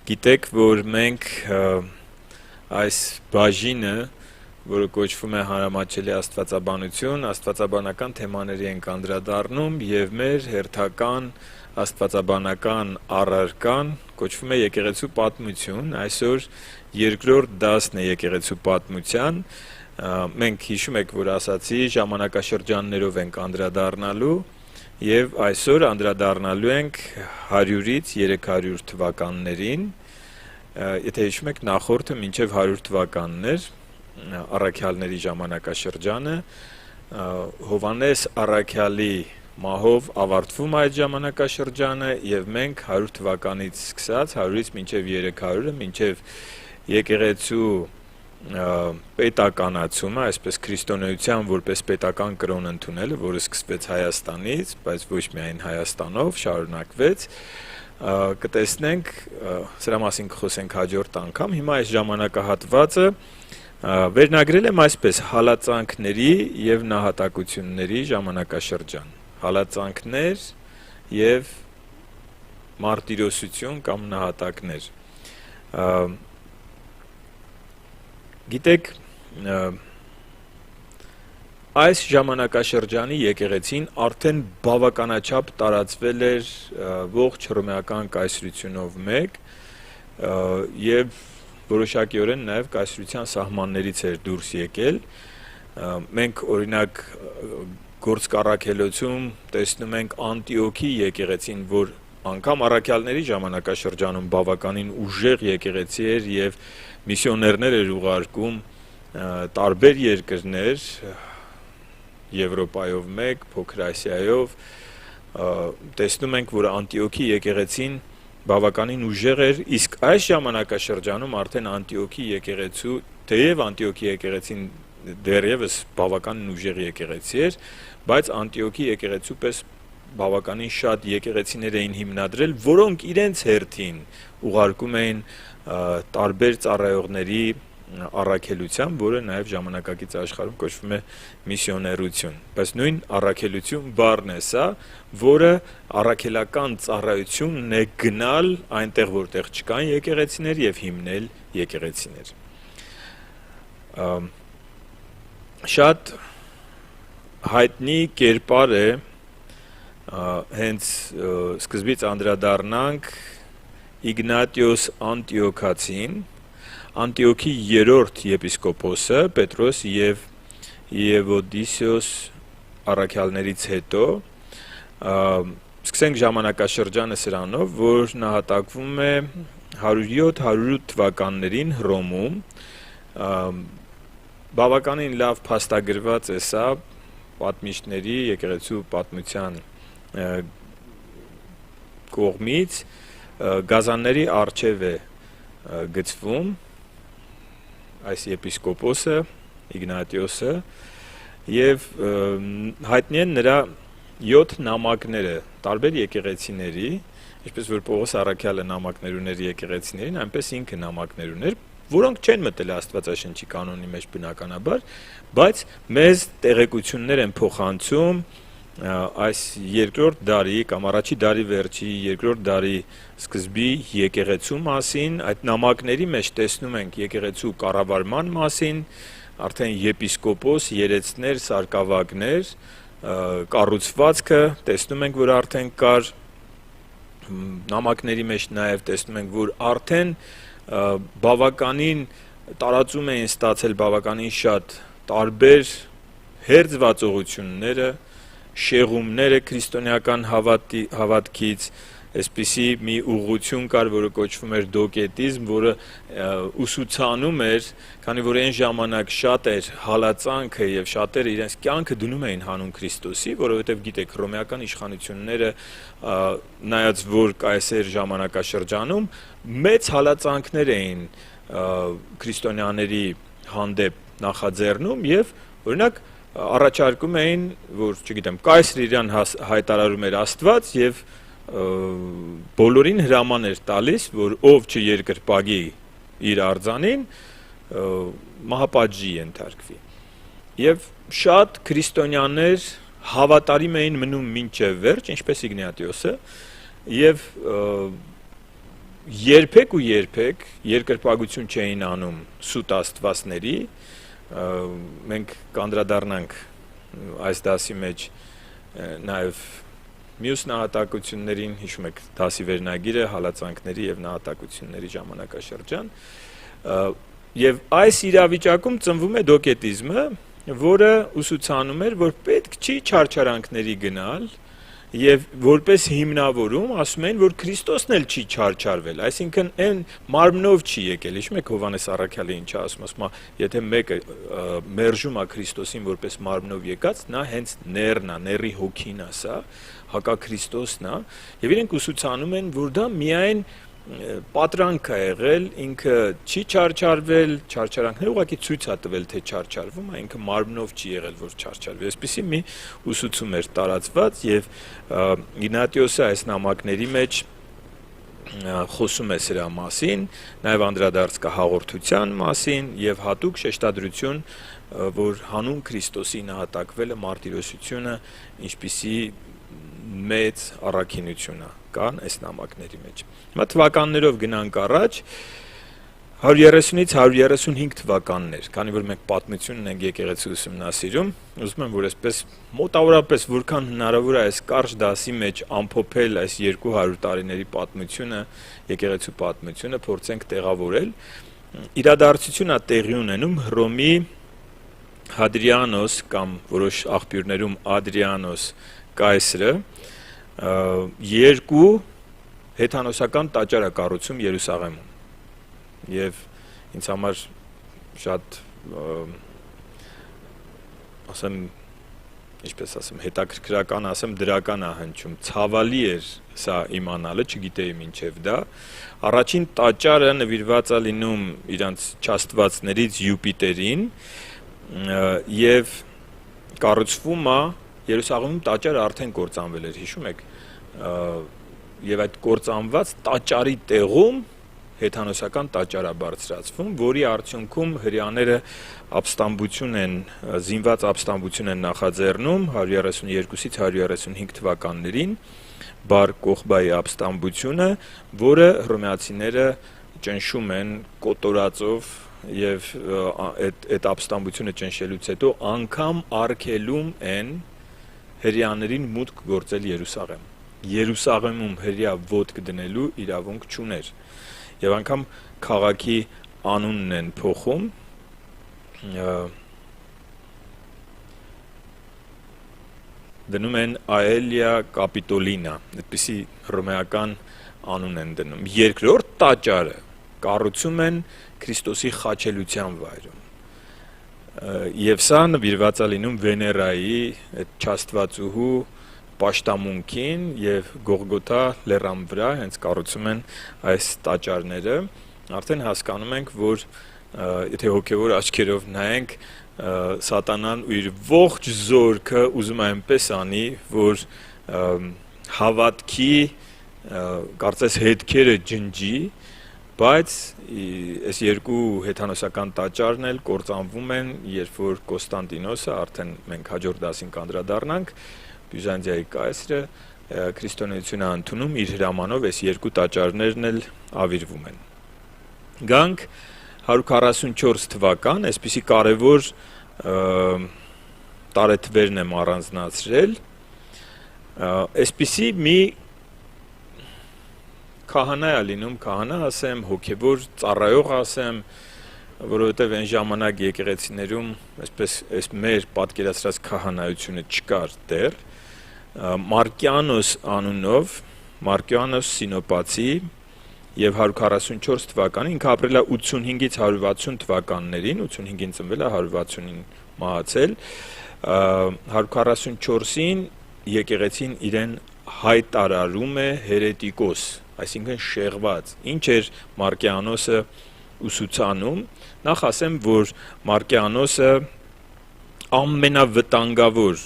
Գիտեք, որ մենք այս բաժինը, որը կոչվում է հանրամատչելի աստվածաբանություն, աստվածաբանական թեմաների ենք անդրադառնում եւ մեր հերթական աստվածաբանական առարկան կոչվում է եկեղեցու պատմություն, այսօր երկրորդ դասն է եկեղեցու պատմության, մենք հիշում եք, որ ասացի ժամանակաշրջաններով ենք անդրադառնալու եւ այսօր անդրադառնալու ենք 100-ից 300 թվականներին, եթե հիշում եք նախորդը մինչև 100 թվականներ, առաքյալների ժամանակաշրջանը, Հովանես առաքյալի մահով ավարտվում այդ ժամանակաշրջանը եւ մենք 100 թվականից սկսած 100-ից մինչև 300-ը, մինչև եկեղեցու պետականացումը, այսպես քրիստոնեության որպես պետական կրոն ընդունելը, որը սկսվեց Հայաստանից, բայց ոչ միայն Հայաստանով, շարունակվեց, կտեսնենք, սրա մասին կխոսենք հաջորդ անգամ, հիմա այս ժամանակահատվածը վերնագրել եմ այսպես հալածանքների եւ նահատակությունների ժամանակաշրջան, հալածանքներ եւ մարտիրոսություն կամ նահատակներ, գիտեք, այս ժամանակաշրջանի եկեղեցին արդեն բավականաչափ տարածվել էր ողջ հռոմեական կայսրությունով մեկ եւ որոշակիորեն նաեւ կայսրության սահմաններից էր դուրս եկել, մենք օրինակ գործկառաքելոցում տեսնում ենք Անտիոքի եկեղեցին, որ անգամ առաքյալների ժամանակաշրջանում բավականին ուժեղ եկեղեցի էր եւ միսիոներներ էր ուղարկում տարբեր երկրներ, Եվրոպայով մեկ, Փոքր Ասիայով, տեսնում ենք, որ Անտիոքի եկեղեցին բավականին ուժեղ էր, իսկ այս ժամանակաշրջանում արդեն Անտիոքի եկեղեցու, թեև Անտիոքի եկեղեցին դեռևս բավականին ուժեղ եկեղեցի էր, բայց Անտիոքի եկեղեցու պես բավականին շատ եկեղեցիներ էին հիմնադրել, որոնք իրենց հերթին ուղարկում էին տարբեր ծառայողների առաքելության, որը նաև ժամանակակից աշխարհում կոչվում է միսիոներություն, բայց նույն առաքելություն բառն է սա, որը առաքելական ծառայությունն է գնալ այնտեղ, որտեղ չկան եկեղեցիներ եւ հիմնել եկեղեցիներ։ Շատ հայտնի կերպար է հենց սկզբից անդրադառնանք Իգնատիոս Անտիոքացին, Անտիոքի երրորդ եպիսկոպոսը, Պետրոս եւ Եվոդիսիոս առաքյալներից հետո, սկսենք ժամանակաշրջանը սրանով, որ նահատակվում է 107-108 թվականներին Հռոմում, բավականին լավ փաստագրված է սա պատմիչների եկեղեցու պատմության կողմից, գազանների առջև է գծվում այս եպիսկոպոսը Իգնատիոսը եւ հայտնի են նրա 7 նամակները տարբեր եկեղեցիների, ինչպես որ Պողոս առաքյալը նամակներ ուներ եկեղեցիներին, այնպես ինքը նամակներ ուներ, որոնք չեն մտել Աստվածաշնչի կանոնի մեջ բնականաբար, բայց մեզ տեղեկություններ են փոխանցում այս երկրորդ դարի կամ առաջի դարի վերջի, երկրորդ դարի սկզբի եկեղեցու մասին, այդ նամակների մեջ տեսնում ենք եկեղեցու կառավարման մասին, արդեն եպիսկոպոս, երեցներ, սարկավագներ, կառուցվածքը տեսնում ենք, որ արդեն կար, նամակների մեջ նաև տեսնում ենք, որ արդեն բավականին տարածում էին ստացել բավականին շատ տարբեր հերձվածողությունները, շեղումները քրիստոնեական հավատքից, այսպիսի մի ուղղություն կար, որը կոչվում էր դոկետիզմ, որը ուսուցանում էր, քանի որ այն ժամանակ շատ էր հալածանքը եւ շատերը իրենց կյանքը դնում էին հանուն Քրիստոսի, որովհետեւ գիտեք, հռոմեական իշխանությունները նայած որ կայսեր ժամանակաշրջանում մեծ հալածանքներ էին քրիստոնյաների հանդեպ նախաձեռնում եւ օրինակ առաջարկում էին, որ, չգիտեմ, կայսրը իրան հայտարարում էր Աստված եւ բոլորին հրաման էր տալիս, որ ով չերկրպագի իր արձանին, մահապատժի ենթարկվի։ Եվ շատ քրիստոնյաներ հավատարիմ էին մնում մինչև վերջ, ինչպես Իգնատիոսը, եւ երբեք ու երբեք երկրպագություն չէին անում սուտ աստվածների, մենք կանդրադառնանք այս դասի մեջ նաև մյուս նահատակություններին, հիշում եք դասի վերնագիրը, հալածանքների եւ նահատակությունների ժամանակաշրջան, եւ այս իրավիճակում ծնվում է դոկետիզմը, որը ուսուցանում էր, որ պետք չի չարչարանքների գնալ եւ որպես հիմնավորում ասում են, որ Քրիստոսն էլ չի չարչարվել, այսինքն այն մարմնով չի եկել, հիշում եք Հովհաննես առաքյալը ինչ ասում է, եթե մեկը մերժում է Քրիստոսին որպես մարմնով եկած, նա հենց ներն է, ների հոգին է սա, հակաքրիստոսն է, եւ իրենք ուսուցանում են, որ դա միայն պատրանք է եղել, ինքը չի չարչարվել, չարչարանքները ուղղակի ցույց է տվել, թե չարչարվում է, ինքը մարմնով չի եղել, որ չարչարվի։ Այսպեսի մի ուսուցում էր տարածված եւ Իգնատիոսը այս նամակների մեջ խոսում է սրա մասին, նաեւ անդրադարձ կա հաղորդության մասին եւ հատուկ շեշտադրություն, որ հանուն Քրիստոսի նահատակվելը մարտիրոսությունը ինչպիսի մեծ առաքինություն է կան այս նամակների մեջ։ Հիմա թվականներով գնանք առաջ 130-ից 135 թվականներ, քանի որ մենք պատմությունն ենք եկեղեցու ուսումնասիրում, ուզում եմ որ այսպես մոտավորապես որքան հնարավոր է այս կարճ դասի մեջ ամփոփել այս 200 տարիների պատմությունը, եկեղեցու պատմությունը, փորձենք տեղավորել։ Իրադարձությունն է տեղի ունենում Հռոմի Հադրիանոս կամ որոշ աղբյուրներում Ադրիանոս կայսրը երկու հեթանոսական տաճար է կառուցում Երուսաղեմում եւ ինձ համար շատ ասեմ ինչպես ասեմ հետաքրքրական ասեմ դրական է հնչում ցավալի էր սա իմանալը չգիտեի մինչեւ դա առաջին տաճարը նվիրված է լինում իրանց չաստվածներից Յուպիտերին եւ կառուցվում է Երուսաղեմում տաճարը արդեն կործանվել էր, հիշում եք, եւ այդ կործանված տաճարի տեղում հեթանոսական տաճար է բարձրացվում, որի արդյունքում հրեաները ապստամբություն են, զինված ապստամբություն են նախաձեռնում 132-ից 135 թվականներին, Բար Կոխբայի ապստամբությունը, որը հռոմեացիները ճնշում են կոտորածով եւ այդ ապստամբությունը ճնշելուց հետո անգամ արգելում են հրեաներին մուտք գործել Երուսաղեմ։ Երուսաղեմում հրեա ոտք դնելու իրավունք չուներ։ Եվ անգամ քաղաքի անունն են փոխում դնում են Aelia Capitolina, այդպիսի հռոմեական անուն են դնում։ Երկրորդ տաճարը կառուցում են Քրիստոսի խաչելության վայրում։ Եվ սա նվիրված է լինում Վեներայի այդ չաստվածուհու պաշտամունքին եւ Գողգոթա լեռան վրա հենց կառուցում են այս տաճարները արդեն հասկանում ենք որ եթե հոգեվոր աչքերով նայենք սատանան ու իր ողջ զորքը ուզում է այնպես անի որ հավատքի կարծես հետքերը ջնջի բայց այս երկու հեթանոսական տաճարն էլ կործանվում են, երբ որ Կոստանդինոսը արդեն մենք հաջորդ դասին կանդրադառնանք, Բյուզանդիայի կայսրը քրիստոնեությունը ընդունում իր հրամանով այս երկու տաճարներն էլ ավիրվում են։ Գանք 144 թվական, այսպիսի կարևոր տարեթվերն եմ առանձնացրել, այսպիսի մի քահանա է լինում, քահանա ասեմ, հոգևոր ծառայող ասեմ, որովհետև այն ժամանակ եկեղեցիներում այսպես այս մեր պատկերացրած քահանայությունը չկար դեռ, Մարկիանոս անունով, Մարկիանոս Սինոպացի եւ 144 թվականին ինքը ապրել է 85-ից 160 թվականներին, 85-ին ծնվել է, 160-ին մահացել, 144-ին եկեղեցին իրեն հայտարարում է հերետիկոս, այսինքն շեղված։ Ինչ էր Մարկիանոսը ուսուցանում, նախ ասեմ, որ Մարկիանոսը ամենավտանգավոր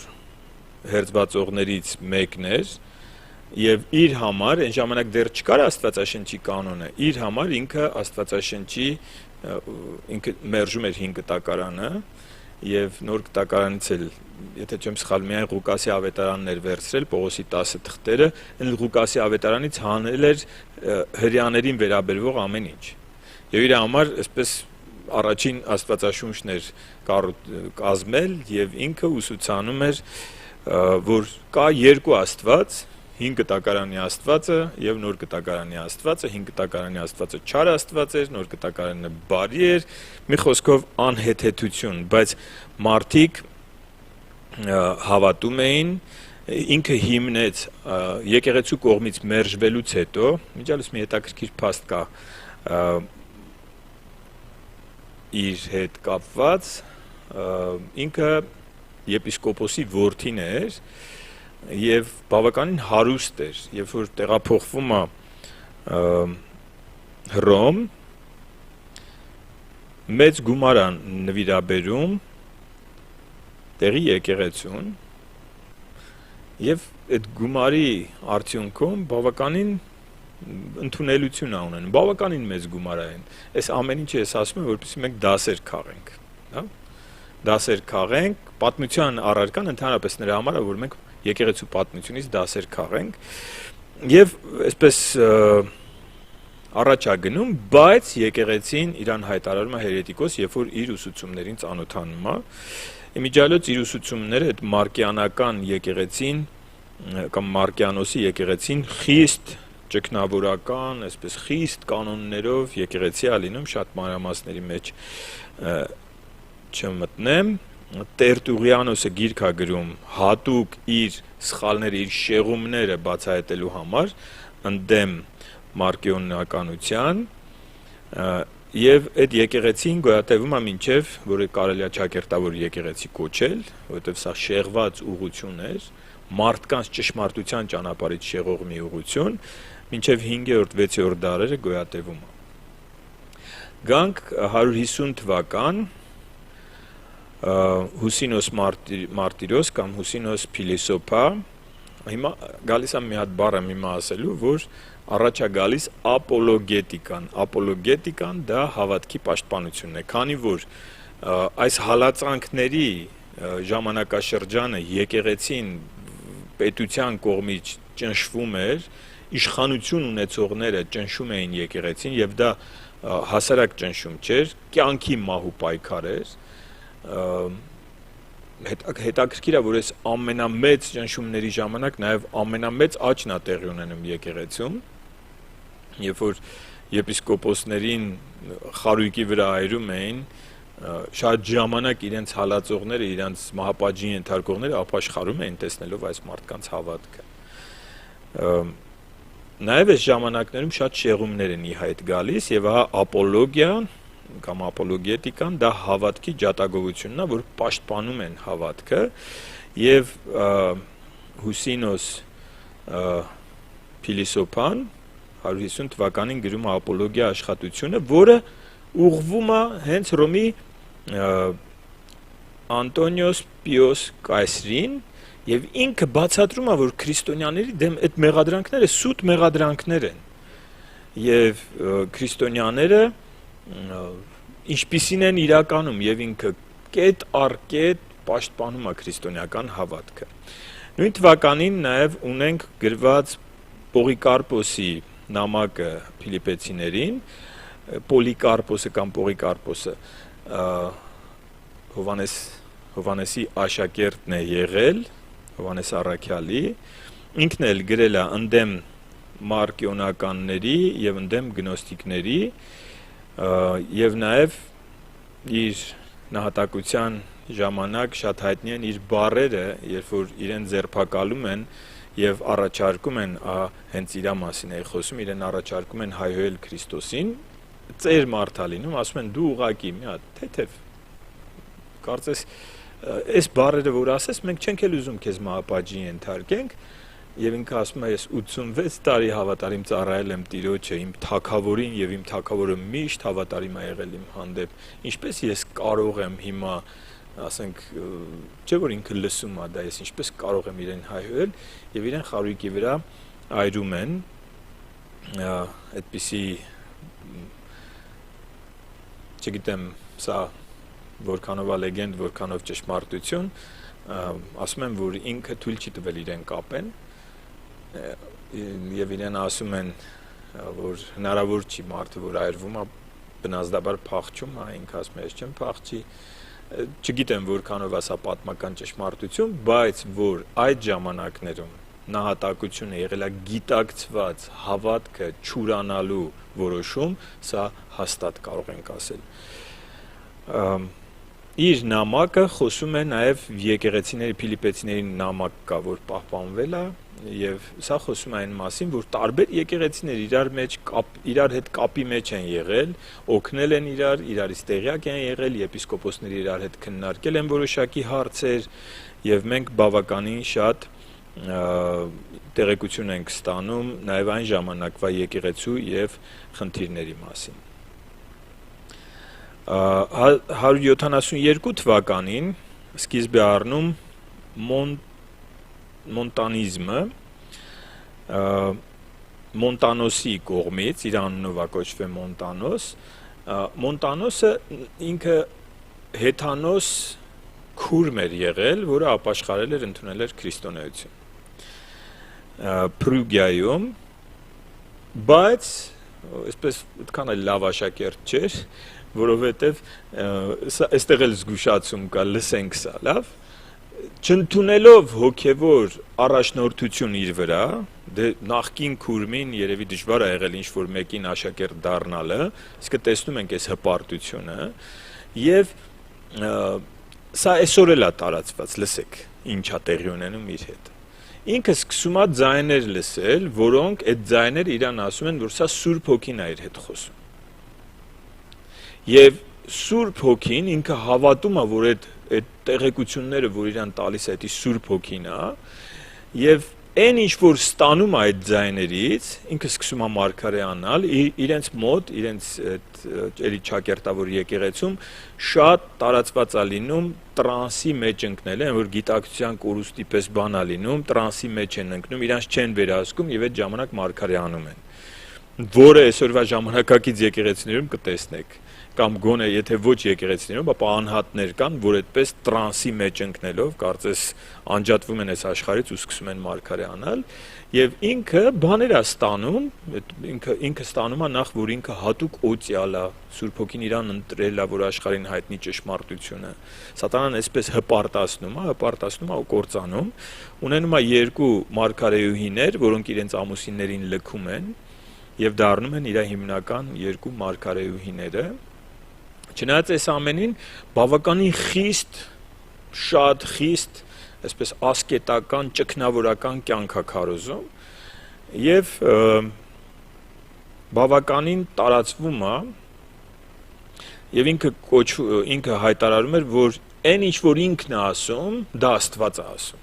հերձվածողներից մեկն էր եւ իր համար այն ժամանակ դեռ չկար Աստվածաշնչի կանոնը, իր համար ինքը Աստվածաշնչի ինքը մերժում էր 5 կտակարանը եւ նոր գտակարանից էլ եթե չեմ սխալ միայն Ղուկասի ավետարանն էր վերցրել Պողոսի 10 թղթերը, այն Ղուկասի ավետարանից հանել էր հրեաներին վերաբերող ամեն ինչ։ Եվ իր համար այսպես առաջին աստվածաշունչն էր կազմել եւ ինքը ուսուցանում էր, որ կա երկու աստված, 5 գտակարանի աստվածը եւ նոր գտակարանի աստվածը, 5 գտակարանի աստվածը չար աստված էր, նոր գտակարանը բարի էր, մի խոսքով անհեթեթություն, բայց մարդիկ հավատում էին, ինքը հիմնեց եկեղեցու կողմից մերժվելուց հետո, միջալուց մի հետաքրքիր փաստ կա իր հետ կապված, ինքը եպիսկոպոսի որդին էր եւ բավականին հարուստ էր, երբ որ տեղափոխվում է Հռոմ, մեծ գումար է նվիրաբերում տեղի եկեղեցուն եւ այդ գումարի արդյունքում բավականին ընդունելություն է ունենում, բավականին մեծ գումար է այն։ Այս ամեն ինչը ես ասում եմ, որպեսզի մենք դասեր քաղենք, հա? Դասեր քաղենք, պատմության առարկան ընդհանրապես նրա համար է, որ մենք եկեղեցու պատմությունից դասեր քաղենք եւ այսպես առաջ է գնում, բայց եկեղեցին իրան հայտարարում է հերետիկոս, երբ որ իր ուսուցումներին ծանոթանում է։ Իմիջիալոց իր ուսուցումները այդ մարկիանական եկեղեցին կամ մարկիանոսի եկեղեցին խիստ ճգնավորական, այսպես խիստ կանոններով եկեղեցի է լինում, շատ մանրամասների մեջ չմտնեմ։ Տերտուղիանոսը գիրք է գրում հատուկ իր սխալները, իր շեղումները բացահայտելու համար ընդդեմ մարկիոնականության եւ այդ եկեղեցին գոյատևում է մինչեւ, որը կարելի է ճակերտավոր եկեղեցի կոչել, որովհետեւ սա շեղված ուղղություն էր, մարդկանց ճշմարտության ճանապարհից շեղող մի ուղղություն, մինչեւ 5-րդ, 6-րդ դարերը գոյատևում է։ Գանք 150 թվական Հուսինոս Մարտիրոս կամ Հուսինոս Փիլիսոփա, հիմա գալիս է մի հատ բառ եմ հիմա ասելու, որ առաջ է գալիս ապոլոգետիկան դա հավատքի պաշտպանությունն է, քանի որ այս հալածանքների ժամանակաշրջանը եկեղեցին պետության կողմից ճնշվում էր, իշխանություն ունեցողները ճնշում էին եկեղեցին եւ դա հասարակ ճնշում չէր, կյանքի մահու պայքար էր։ Հետաքրքիր է, որ այս ամենամեծ ճնշումների ժամանակ նաև ամենամեծ աճն է տեղի ունենում եկեղեցում, երբ որ եպիսկոպոսներին խարույկի վրա այրում էին, շատ ժամանակ իրենց հալածողները, իրենց մահապատժին ենթարկողները ապաշխարում էին տեսնելով այս մարդկանց հավատքը։ Նաև այս ժամանակներում շատ շեղումներ են ի հայտ գալիս եւ հա ապոլոգիան կամ ապոլոգետիկան դա հավատքի ջատագովությունն է, որ պաշտպանում են հավատքը եւ Հուսինոս Փիլիսոփան 150 թվականին գրում է ապոլոգիա աշխատությունը, որը ուղղվում է հենց Հռոմի Անտոնիոս Պիոս Կայսրին եւ ինքը բացատրում է, որ քրիստոնյաների դեմ այդ մեղադրանքները սուտ մեղադրանքներ են եւ քրիստոնյաները ինչպիսին են իրականում եւ ինքը կետ առ կետ պաշտպանում է քրիստոնեական հավատքը։ Նույն թվականին նաեւ ունենք գրված Պողիկարպոսի նամակը Փիլիպեցիներին, Պոլիկարպոսը կամ Պողիկարպոսը Հովանեսի աշակերտն է եղել, Հովանես Առաքյալի, ինքն էլ գրել է ընդդեմ մարկիոնականների եւ ընդդեմ գնոստիկների եւ նաեւ իր նահատակության ժամանակ շատ հայտնի են իր բառերը, երբ որ իրեն ձերբակալում են եւ առաջարկում են հենց իր մասին է խոսում, իրեն առաջարկում են հայհոյել Քրիստոսին, ծեր մարդ է լինում, ասում են դու ուղակի մի հատ թեթև կարծես այս բառերը որ ասես մենք չենք էլ ուզում քեզ մահապատժի ենթարկենք եւ ինքը ասում է ես 86 տարի հավատարիմ ծառայել եմ Տիրոջը իմ թագավորին եւ իմ թագավորը միշտ հավատարիմ է եղել իմ հանդեպ ինչպես ես կարող եմ հիմա ասենք չէ որ ինքը լսում է դա ես ինչպես կարող եմ իրեն հայհոյել եւ իրեն խարույկի վրա այրում են այդպիսի չգիտեմ սա որքանով է լեգենդ, որքանով ճշմարտություն, ասում են, որ ինքը թույլ չի տվել իրեն կապեն, եւ իրեն ասում են, որ հնարավոր չի մարդը, որ այրվում է, բնազդաբար փախչում, ինքը ասում է, ես չեմ փախչի, չգիտեմ որքանով է սա պատմական ճշմարտություն, բայց որ այդ ժամանակներում նահատակությունը եղել է գիտակցված հավատքը չուրանալու որոշում, սա հաստատ կարող ենք ասել։ Իր նամակը խոսում է նաև եկեղեցիների Փիլիպեցիների նամակ կա, որ պահպանվել է, եւ սա խոսում է այն մասին, որ տարբեր եկեղեցիներ իրար հետ կապի մեջ են եղել, օգնել են իրարից տեղյակ են եղել, եպիսկոպոսները իրար հետ քննարկել են որոշակի հարցեր, եւ մենք բավականին շատ տեղեկություն ենք ստանում նաև այն ժամանակվա եկեղեցու եւ խնդիրների մասին։ 172 թվականին սկիզբ է առնում մոնտանիզմը Մոնտանոսի կողմից, իր անունով է կոչվում Մոնտանոս, Մոնտանոսը ինքը հեթանոս քուրմ էր եղել, որը ապաշխարել էր, ընդունել էր քրիստոնեություն Փրուգիայում, բայց այսպես այդքան էլ լավ աշակերտ չէր, որովհետև այստեղ էլ զգուշացում կա, լսենք սա, լավ, չընդունելով հոգևոր առաջնորդություն իր վրա, դե նախկին քուրմին երևի դժվար է եղել ինչ-որ մեկին աշակերտ դառնալը, իսկ տեսնում ենք այս հպարտությունը, եւ սա այսօր էլ է տարածված, լսեք, ինչ է տեղի ունենում իր հետ։ Ինքը սկսում է ձայներ լսել, որոնք այդ ձայները իրան ասում են, որ սա Սուրբ Հոգին է իր հետ խոսում։ Եվ Սուրբ Հոգին ինքը հավատում է, որ այդ տեղեկությունները, որ իրան տալիս է, դա Սուրբ Հոգին է, եւ այն ինչ որ ստանում է այդ ձայներից, ինքը սկսում է մարգարեանալ, իրենց մոտ, իրենց էլի ճակերտավոր եկեղեցում շատ տարածված է լինում տրանսի մեջ ընկնելը, որ գիտակցության կորուստի պես բան է լինում, տրանսի մեջ են ընկնում, իրանց չեն վերահսկում եւ այդ ժամանակ մարգարեանում են, որը այսօրվա ժամանակակից եկեղեցիներում կտեսնեք, կամ գոնե եթե ոչ եկեղեցիներում, ապա անհատներ կան, որ այդպես տրանսի մեջ ընկնելով, կարծես անջատվում են այս աշխարհից ու սկսում են մարգարեանալ, եւ ինքը բաներ է ստանում, ինքը ստանում է նախ, որ ինքը հատուկ օծյալ է, Սուրբ Հոգին իրան ընտրել է, որ աշխարհին հայտնի ճշմարտությունը։ Սատանան այսպես հպարտացնում է ու կործանում, ունենում է երկու մարգարեուհիներ, որոնք իրենց ամուսիններին լքում են եւ դառնում են իր հիմնական երկու մարգարեուհիները։ Չնայած այս ամենին բավականին շատ խիստ, այսպես ասկետական, ճգնավորական կյանք է քարոզում եւ բավականին տարածվում է եւ ինքը հայտարարում էր, որ այն ինչ որ ինքն է ասում, դա Աստված է ասում։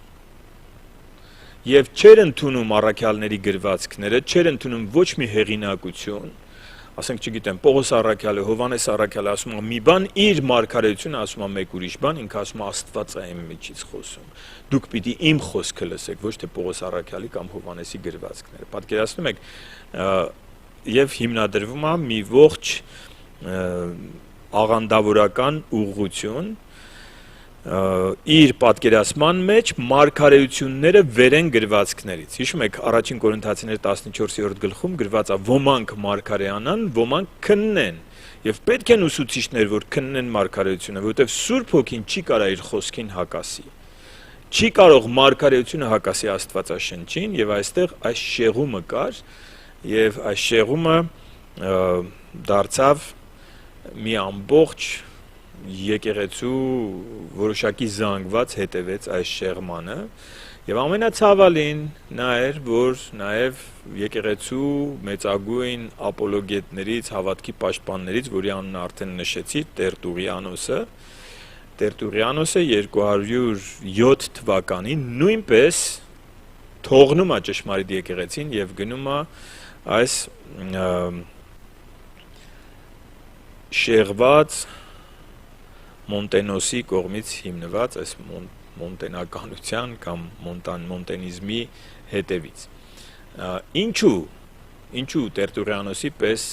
Եվ չեր ընդունում առաքյալների գրվածքները, չեր ընդունում ոչ մի հեղինակություն, ասենք չգիտեմ, Պողոս առաքյալը, Հովանես առաքյալը ասում է մի բան, իր մարգարեությունը ասում է մեկ ուրիշ բան, ինքը ասում է Աստված է իմ միջից խոսում։ Դուք պիտի իմ խոսքը լսեք, ոչ թե Պողոս առաքյալի կամ Հովանեսի գրվածքները։ Պատկերացնում եք, եւ հիմնադրվում է մի ողջ աղանդավորական ուղղություն, իր պատկերացման մեջ մարգարեությունները վերեն գրվածքներից։ Հիշում եք առաջին Կորինթացիներ 14-րդ գլխում գրված է ոմանք մարգարեանան, ոմանք քննեն։ Եվ պետք են ուսուցիչներ, որ քննեն մարգարեությունը, որովհետև Սուրբ Հոգին չի կարող իր խոսքին հակասի։ Չի կարող մարգարեությունը հակասի Աստվածաշնչին, եւ այստեղ այս շեղումը կար, եւ այս շեղումը դարձավ մի ամբողջ եկեղեցու որոշակի զանգված հետևեց այս շեղմանը եւ ամենացավալին նա էր, որ նաեւ եկեղեցու մեծագույն ապոլոգետներից, հավատքի պաշտպաններից, որի անունը արդեն նշեցի, Տերտուղիանոսը 207 թվականին նույնպես թողնում է ճշմարիտ եկեղեցին եւ գնում է այս շեղված Մոնտենոսի կողմից հիմնված այս մոնտենականության կամ մոնտենիզմի հետևից։ Ինչու Տերտուղիանոսի պես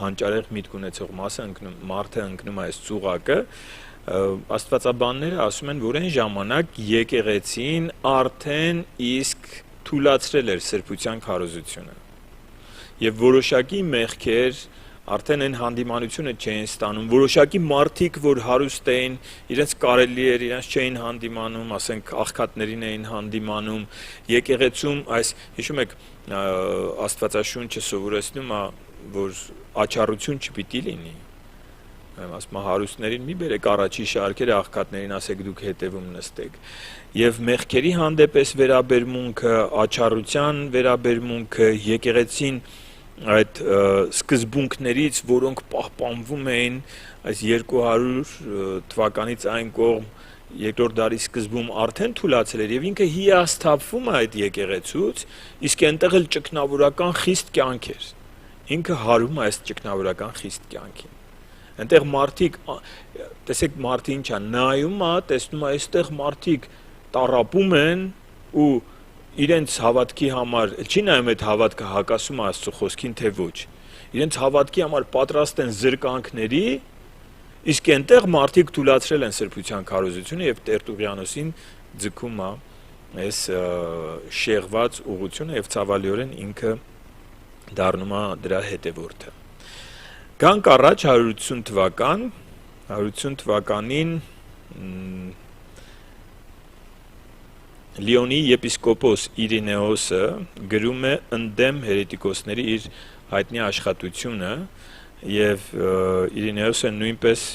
հանճարեղ միտք ունեցող մարդը ընկնում է այս ծուղակը, աստվածաբանները ասում են, որ այն ժամանակ եկեղեցին արդեն իսկ թույլատրել էր սրբության քարոզությունը եւ որոշակի մեղքեր արդեն այն հանդիմանությունը չէին ստանում, որոշակի մարդիկ, որ հարուստ էին, իրենց կարելի էր, իրենց չէին հանդիմանում, ասենք աղքատներին էին հանդիմանում, եկեղեցում, այս հիշում եք Աստվածաշունչը սովորեցնում է, որ աչառություն չպիտի լինի, ասում է հարուստներին մի բերեք առաջի շարքերը, աղքատներին ասեք դուք հետևում նստեք, եւ մեղքերի հանդեպ էս վերաբերմունքը, աչառության վերաբերմունքը, եկեղեցին այդ սկզբունքներից, որոնք պահպանվում էին այս 200 թվականից այն կողմ երկրորդ դարի սկզբում արդեն թույլատրել էր եւ ինքը հիասթափվում է այդ եկեղեցուց, իսկ այնտեղ էլ ճգնավորական խիստ կյանք էր։ Ինքը հարում է այս ճգնավորական խիստ կյանքին։ Այնտեղ մարդիկ, տեսեք մարդը ինչա նայում է, տեսնում է այստեղ մարդիկ տառապում են ու իրենց հավատքի համար, չի նայում այդ հավատքը հակասում է Աստծո խոսքին, թե ոչ։ Իրենց հավատքի համար պատրաստ են զրկանքների, իսկ այնտեղ մարդիկ թույլատրել են սրբության քարոզությունը եւ Տերտուլիանոսին ձգում է այս շեղված ուղղությունը եւ ցավալիորեն ինքը դառնում է դրա հետևորդը։ Գանք առաջ 180 թվական, 180 թվականին Լիոնի եպիսկոպոս Իրինեոսը գրում է ընդդեմ հերետիկոսների իր հայտնի աշխատությունը եւ Իրինեոսը նույնպես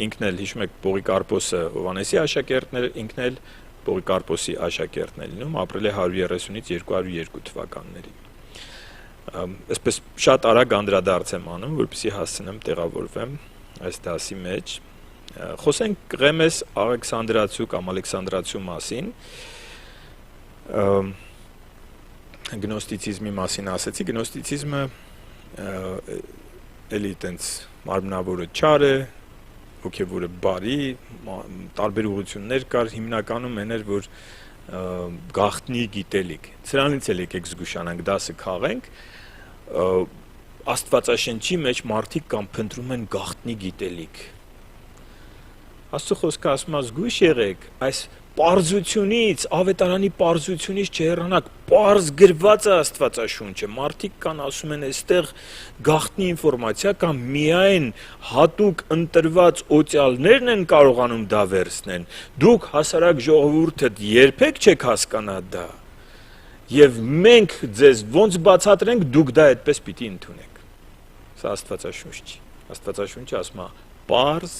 ինքն էլ հիշում եք Պողիկարպոսը Հովանեսի աշակերտն էր, ինքն էլ Պողիկարպոսի աշակերտն է լինում, ապրել է 130-ից 202 թվականների։ Այսպես շատ արագ անդրադարձ եմ անում, որպեսզի հասցնեմ տեղավորվեմ այս դասի մեջ։ Խոսենք Ղեմես Ալեքսանդրացու կամ Ալեքսանդրացու մասին, գնոստիցիզմի մասին ասեցի, գնոստիցիզմը էլի տենց մարմնավորը չար է, հոգևորը բարի, տարբեր ուղղություններ կար, հիմնականում այն էր, որ գաղտնի գիտելիք, սրանից էլ եկեք զգուշանանք, դասը քաղենք, Աստվածաշնչի մեջ մարդիկ կամ փնտրում են գաղտնի գիտելիք, Աստծո խոսքը ասում է զգույշ եղեք, այս պարզությունից, ավետարանի պարզությունից չհեռանաք, պարզ գրված է Աստվածաշունչը, մարդիկ կան ասում են այստեղ գաղտնի ինֆորմացիա կամ միայն հատուկ ընտրված օծյալներն են կարողանում դա վերցնեն, դուք հասարակ ժողովուրդը երբեք չեք հասկանա դա, եւ մենք ձեզ ոնց բացատրենք, դուք դա այդպես պիտի ընդունեք, սա Աստվածաշունչ չի, Աստվածաշունչը ասում է պարզ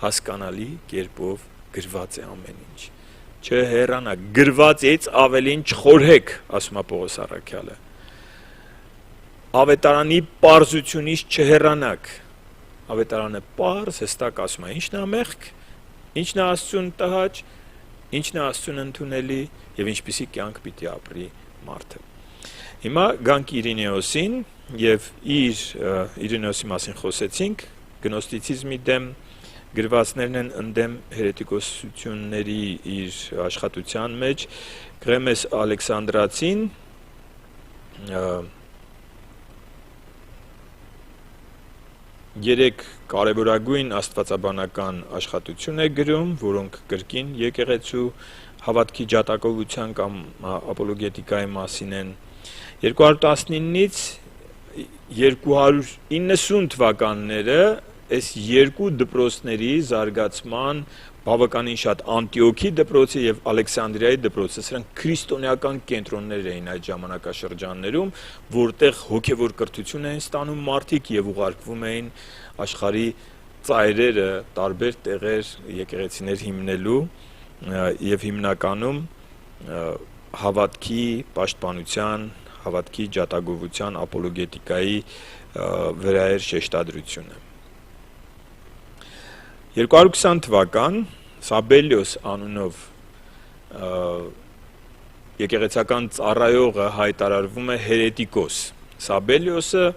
հասկանալի կերպով գրված է ամեն ինչ, չհեռանաք, գրվածից ավելին չխորհեք, ասում է Պողոս առաքյալը, ավետարանի պարզությունից չհեռանաք, ավետարանը պարզ, հստակ ասում է ինչն է մեղք, ինչն է Աստծուն տհաճ, ինչն է Աստծուն ընդունելի եւ ինչպիսի կյանք պիտի ապրի մարդը։ Հիմա գանք Իրինեոսին եւ Իրինեոսի մասին խոսեցինք, գնոստիցիզմի դեմ գրվածներն են ընդդեմ հերետիկոսությունների իր աշխատության մեջ, Ղեմես Ալեքսանդրացին երեք կարևորագույն աստվածաբանական աշխատություն է գրում, որոնք կրկին եկեղեցու հավատքի ջատագովության կամ ապոլոգետիկայի մասին են 219-ից 290 թվականները այս երկու դպրոցների զարգացման բավականին շատ Անտիոքի դպրոցը եւ Ալեքսանդրիայի դպրոցը, սրանք քրիստոնեական կենտրոններ էին այդ ժամանակաշրջաններում, որտեղ հոգևոր կրթություն էին ստանում մարդիկ եւ ուղարկվում էին աշխարհի ծայրերը, տարբեր տեղեր եկեղեցիներ հիմնելու եւ հիմնականում հավատքի պաշտպանության, հավատքի ջատագովության, ապոլոգետիկայի վրա էր շեշտադրությունը։ 220 թվական Սաբելիոս անունով եկեղեցական ծառայողը հայտարարվում է հերետիկոս։ Սաբելիոսը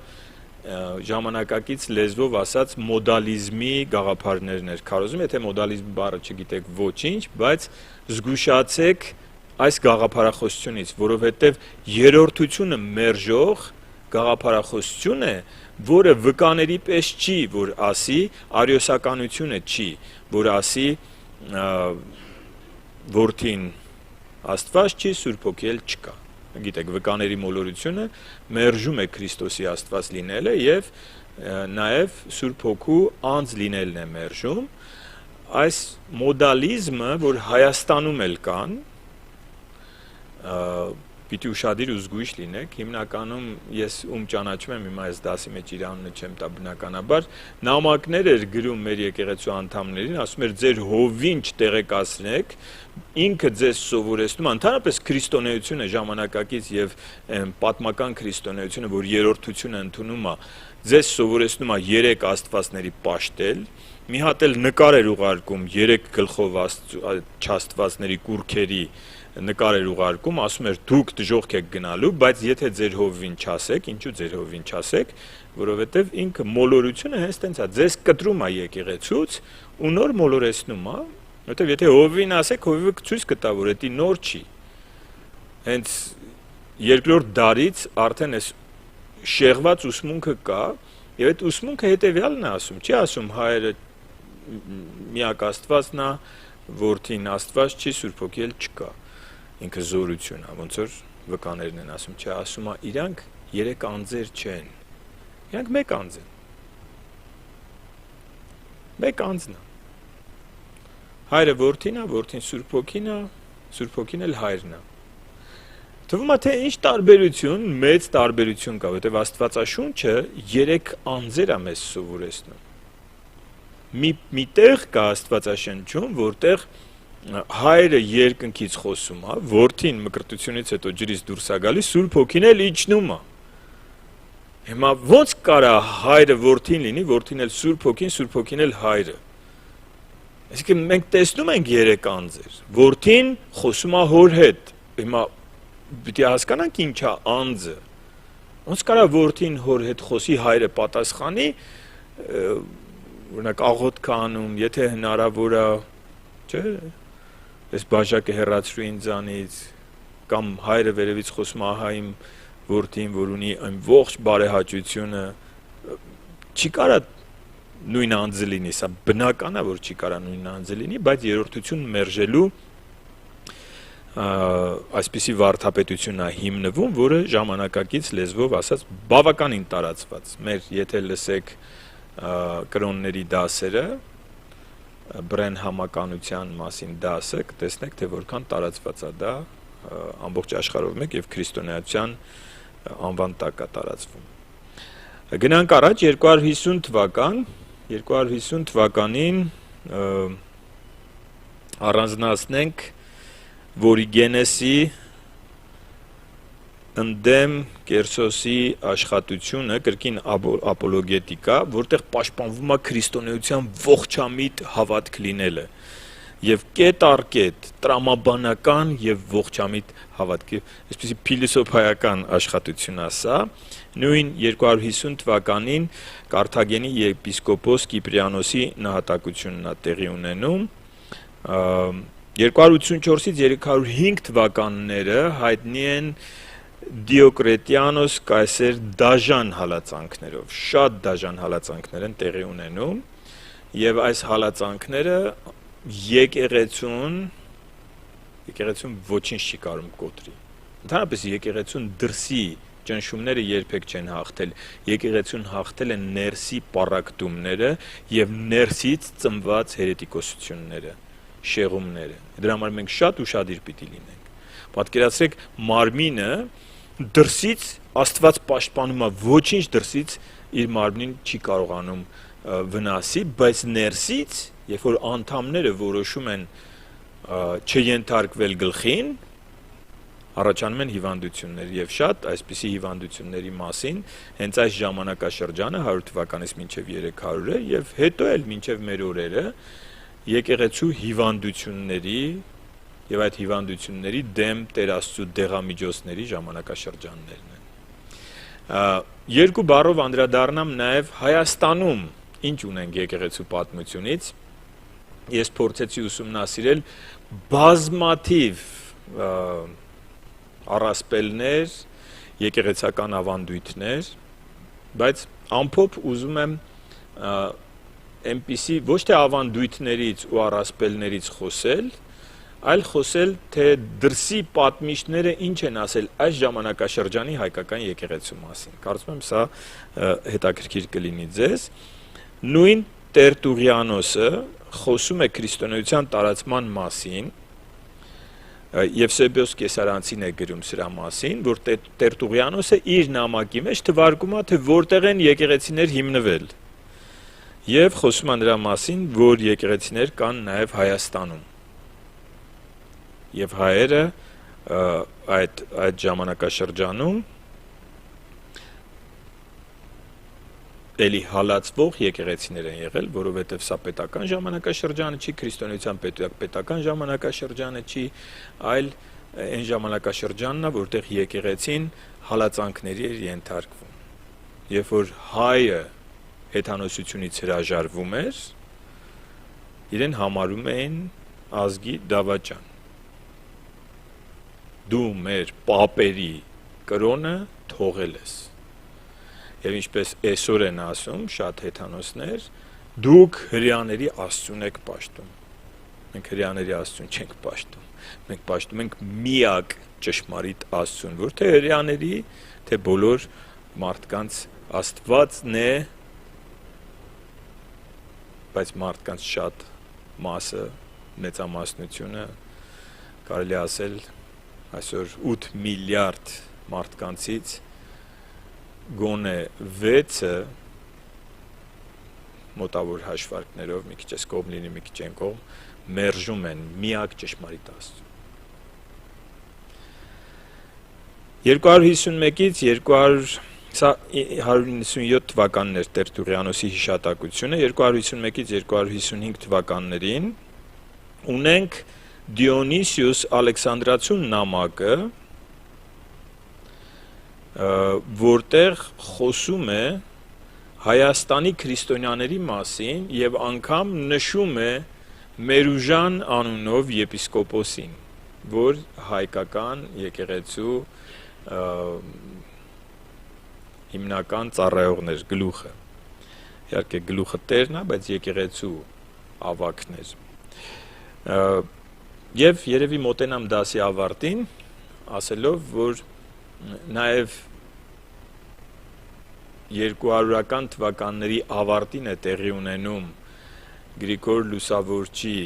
ժամանակակից լեզվով ասած մոդալիզմի գաղափարներն էր քարոզում, եթե մոդալիզմ բառը չգիտեք ոչինչ, բայց զգուշացեք այս գաղափարախոսությունից, որովհետև երրորդությունը մերժող գաղափարախոսություն է, որը վկաների պես չի, որ ասի արիոսականությունը չի, որ ասի որդին Աստված չի, Սուրբ Հոգի չկա։ Գիտեք, վկաների մոլորությունը մերժում է Քրիստոսի Աստված լինելը եւ նաեւ Սուրբ Հոգու անձ լինելն է մերժում։ Այս մոդալիզմը, որ Հայաստանում էլ կան, պիտի ուշադիր ու զգույշ լինեք, հիմնականում ես ճանաչում եմ, հիմա այս դասի մեջ իր անունը չեմ տա բնականաբար, նամակներ էր գրում մեր եկեղեցու անդամներին, ասում էր ձեր հովին չտեղեկացնեք, ինքը ձեզ սովորեցնում, ընդհանրապես քրիստոնեությունը ժամանակակից եւ պատմական քրիստոնեությունը, որ երրորդությունը ընդունում է, ձեզ սովորեցնում է 3 աստվածների պաշտել, մի հատ էլ նկար էր ուղարկում 3 գլխով չաստվածների կուրքերի նկար էր ուղարկում, ասում էր դուք դժոխք եք գնալու, բայց եթե ձեր հովին չասեք, ինչու ձեր հովին չասեք, որովհետև ինքը մոլորությունը հենց տենց է, ձեզ կտրում է եկեղեցուց ու նոր մոլորեցնում է, որովհետև եթե հովին ասեք, հովիվը ցույց կտա, որ դա նոր չի։ Հենց երկրորդ դարից արդեն այս շեղված ուսմունքը կա, եւ այդ ուսմունքը հետեւյալն է ասում, չի ասում հայերը միակ Աստվածն է, որդին Աստված չի, Սուրբ Հոգի էլ չկա։ Ինքը զորություն է, ոնց որ վկաներն են ասում, չէ, ասում է իրանք 3 անձեր չեն։ Իրանք մեկ անձ են։ Մեկ անձն է։ Հայրը որդին է, որդին Սուրբ Հոգին է, Սուրբ Հոգին էլ հայրն է։ Թվում է թե ինչ տարբերություն, մեծ տարբերություն կա, որովհետև Աստվածաշունչը 3 անձեր է մեզ սովորեցնում։ Մի տեղ կա Աստվածաշնչում, որտեղ հայրը երկնքից խոսում է, որդին մկրտությունից հետո ջրից դուրս է գալիս, Սուրբ Հոգին էլ իջնում է։ Հիմա ո՞նց կարա հայրը որդին լինի, որդին էլ Սուրբ Հոգին, Սուրբ Հոգին էլ հայրը։ Այսինքն մենք տեսնում ենք 3 անձեր։ Որդին խոսում է հոր հետ։ Հիմա պիտի հասկանանք ինչ է անձը։ Ոնց կարա որդին հոր հետ խոսի, հայրը պատասխանի, օրինակ աղոթք անում, եթե հնարավոր է, չէ՞, այս բաժակը հեռացրու ինձանից, կամ հայրը վերևից խոսում է ահա իմ որդին, որ ունի այն ողջ բարեհաճությունը, չի կարա նույն անձը լինի, սա բնական է, որ չի կարա նույն անձը լինի, բայց երրորդություն մերժելու այսպիսի վարդապետություն է հիմնվում, որը ժամանակակից լեզվով ասած բավականին տարածված։ Մեր եթե լսեք կրոնների դասերը, բրեն համականության մասին դասը, կտեսնեք, թե որքան տարածված է դա ամբողջ աշխարհով մեկ եւ քրիստոնեության անվան տակ է տարածվում։ Գնանք առաջ 250 թվական, 250 թվականին առանձնացնենք Որիգենեսի ընդդեմ Կերսոսի աշխատությունը, կրկին ապոլոգետիկա, որտեղ պաշտպանվում է քրիստոնեության ողջամիտ հավատք լինելը եւ կետ առ կետ տրամաբանական եւ ողջամիտ հավատքի, այսպեսի փիլիսոփայական աշխատություն է սա, նույն 250 թվականին Կարթագենի եպիսկոպոս Կիպրիանոսի նահատակությունն է տեղի ունենում, 284-ից 305 թվականները հայտնի են Դիոկրետիանոս կայսեր դաժան հալածանքներով, շատ դաժան հալածանքներ են տեղի ունենում եւ այս հալածանքները եկեղեցուն ոչինչ չի կարող կոտրի։ Ընդհանրապես եկեղեցուն դրսի ճնշումները երբեք չեն հաղթել, եկեղեցուն հաղթել են ներսի պառակտումները եւ ներսից ծնված հերետիկոսությունները, շեղումները։ Դրա համար մենք շատ ուշադիր պիտի լինենք։ Պատկերացրեք մարմինը դրսից Աստված պաշտպանում է, ոչինչ դրսից իր մարմնին չի կարողանում վնասի, բայց ներսից, երբ որ անդամները որոշում են չենթարկվել գլխին, առաջանում են հիվանդություններ եւ շատ այսպիսի հիվանդությունների մասին հենց այս ժամանակաշրջանը 100 թվականից մինչեւ 300-ը եւ հետո էլ մինչեւ մեր օրերը եկեղեցու հիվանդությունների եւ այդ հիվանդությունների դեմ Տեր Աստծո դեղամիջոցների ժամանակաշրջաններն են։ Երկու բառով անդրադառնամ նաեւ Հայաստանում ինչ ունենք եկեղեցու պատմությունից։ Ես փորձեցի ուսումնասիրել բազմաթիվ առասպելներ եկեղեցական ավանդույթներ, բայց ամփոփ ուզում եմ այնպիսի ոչ թե ավանդույթներից ու առասպելներից խոսել, այլ խոսել, թե դրսի պատմիչները ինչ են ասել այս ժամանակաշրջանի հայկական եկեղեցու մասին։ Կարծում եմ սա հետաքրքիր կլինի ձեզ։ Նույն Տերտուղիանոսը խոսում է քրիստոնեության տարածման մասին, Եվսեբիոս Կեսարյանցին է գրում սրա մասին, որ Տերտուղիանոսը իր նամակի մեջ թվարկում է, թե որտեղ են եկեղեցիներ հիմնվել։ Եվ խոսում է նրա մասին, որ եկեղեցիներ կան նաև Հայաստանում։ Եվ հայերը այդ ժամանակաշրջանում էլի հալածվող եկեղեցիներ են եղել, որովհետև սա պետական ժամանակաշրջանը չի, քրիստոնեության պետական ժամանակաշրջանը չի, այլ այն ժամանակաշրջանն է, որտեղ եկեղեցին հալածանքների էր ենթարկվում։ Երբ որ հայը հեթանոսությունից հրաժարվում էր, իրեն համարում էին ազգի դավաճան։ Դու մեր պապերի կրոնը թողել ես։ Եվ ինչպես այսօր են ասում շատ հեթանոսներ, դուք հրեաների Աստծուն եք պաշտում։ Մենք հրեաների Աստծուն չենք պաշտում։ Մենք պաշտում ենք միակ ճշմարիտ Աստծուն, որ թե հրեաների, թե բոլոր մարդկանց Աստվածն է, բայց մարդկանց շատ մասը, մեծամասնությունը կարելի ասել այսօր 8 միլիարդ մարդկանցից գոնե 6-ը մոտավոր հաշվարկներով, մի քիչ էս կողմ լինի, մի քիչ այն կողմ, մերժում են միակ ճշմարիտ Աստծուն։ 251-ից 197 թվականներ Տերտուղիանոսի հիշատակությունը, 251-ից 255 թվականներին ունենք Դիոնիսիուս Ալեքսանդրացու նամակը, որտեղ խոսում է Հայաստանի քրիստոնյաների մասին եւ անգամ նշում է Մերուժան անունով եպիսկոպոսին, որ հայկական եկեղեցու հիմնական ծառայողներ, գլուխը։ Իհարկե գլուխը տերն է, բայց եկեղեցու ավագն էր։ Եվ երևի մոտենամ դասի ավարտին, ասելով, որ նաև 200-ական թվականների ավարտին է տեղի ունենում Գրիգոր Լուսավորչի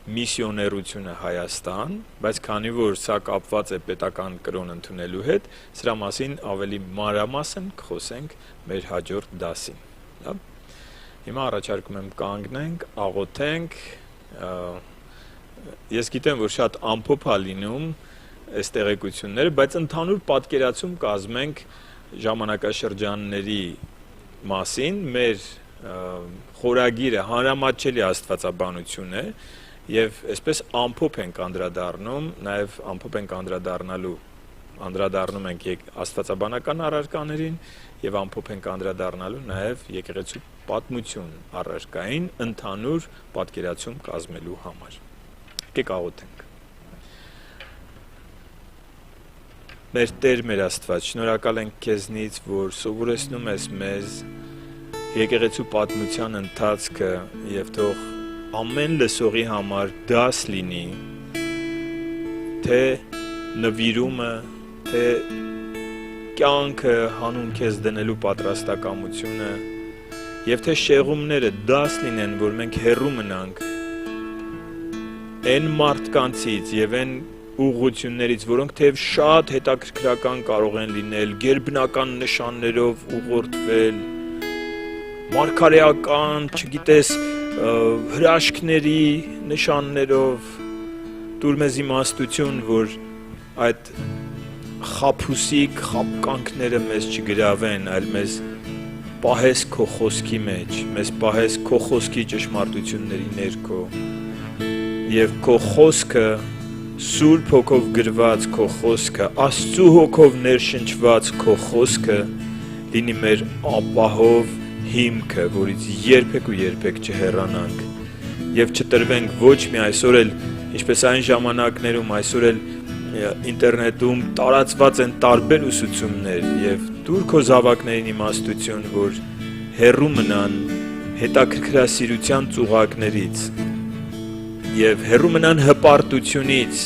միսիոներությունը Հայաստան, բայց քանի որ սա կապված է պետական կրոն ընդունելու հետ, սրա մասին ավելի մանրամասն կխոսենք մեր հաջորդ դասին։ Հիմա առաջարկում եմ կանգնենք, աղոթենք, ես գիտեմ, որ շատ ամփոփ է լինում այս տեղեկությունները, բայց ընդհանուր պատկերացում կազմենք ժամանակաշրջանների մասին, մեր խորագիրը հանրամատչելի աստվածաբանություն է եւ այսպես ամփոփ ենք անդրադառնում, նաեւ ամփոփ ենք անդրադառնում ենք աստվածաբանական առարկաներին եւ ամփոփ ենք անդրադառնալու նաեւ եկեղեցու պատմություն առարկային ընդհանուր պատկերացում կազմելու համար։ Եկեք աղոթենք։ Մեր Տեր, մեր Աստված, շնորհակալ ենք քեզնից, որ սովորեցնում ես մեզ եկեղեցու պատմության ընթացքը եւ թող ամեն լսողի համար դաս լինի, թե նվիրումը, թե կյանքը հանուն քեզ դնելու պատրաստակամությունը եւ թե շեղումները դաս լինեն, որ մենք հեռու մնանք այն մարդկանցից եւ այն ուղղություններից, որոնք թեև շատ հետաքրքրական կարող են լինել, գերբնական նշաններով ուղղորդվել, մարգարեական, չգիտես, հրաշքների նշաններով, տուր մեզ իմաստություն, որ այդ խաբուսիկ խաբկանքները մեզ չգրավեն, այլ մեզ պահես քո խոսքի մեջ, մեզ պահես քո խոսքի ճշմարտությունների ներքո, եւ քո խոսքը Սուրբ հոգով գրված քո խոսքը, Աստծու հոգով ներշնչված քո խոսքը լինի մեր ապահով հիմքը, որից երբեք ու երբեք չհեռանանք եւ չտրվենք ոչ մի այսօր էլ, ինչպես այն ժամանակներում այսօր էլ ինտերնետում տարածված են տարբեր ուսուցումներ եւ դուր քո զավակներին իմաստություն, որ հեռու մնան հետաքրքրասիրության ծուղակներից եւ հեռու մնան հպարտությունից,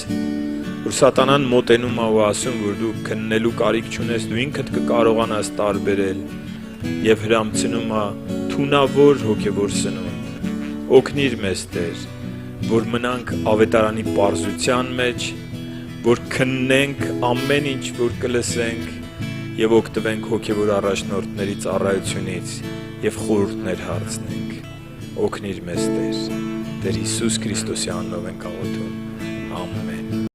որ սատանան մոտենում է ու ասում, որ դու քննելու կարիք չունես, դու ինքդ կկարողանաս տարբերել եւ հրամցնում է թունավոր հոգեվոր սնունդ։ Օգնիր մեզ, Տեր, որ մնանք ավետարանի պարզության մեջ, որ քննենք ամեն ինչ, որ կլսենք եւ օգտվենք հոգեվոր առաջնորդների ծառայությունից եւ խորհուրդներ հարցնենք։ Օգնիր մեզ, Տեր, Տեր Հիսուս Քրիստոսի անունով ենք աղոթում։ Ամեն։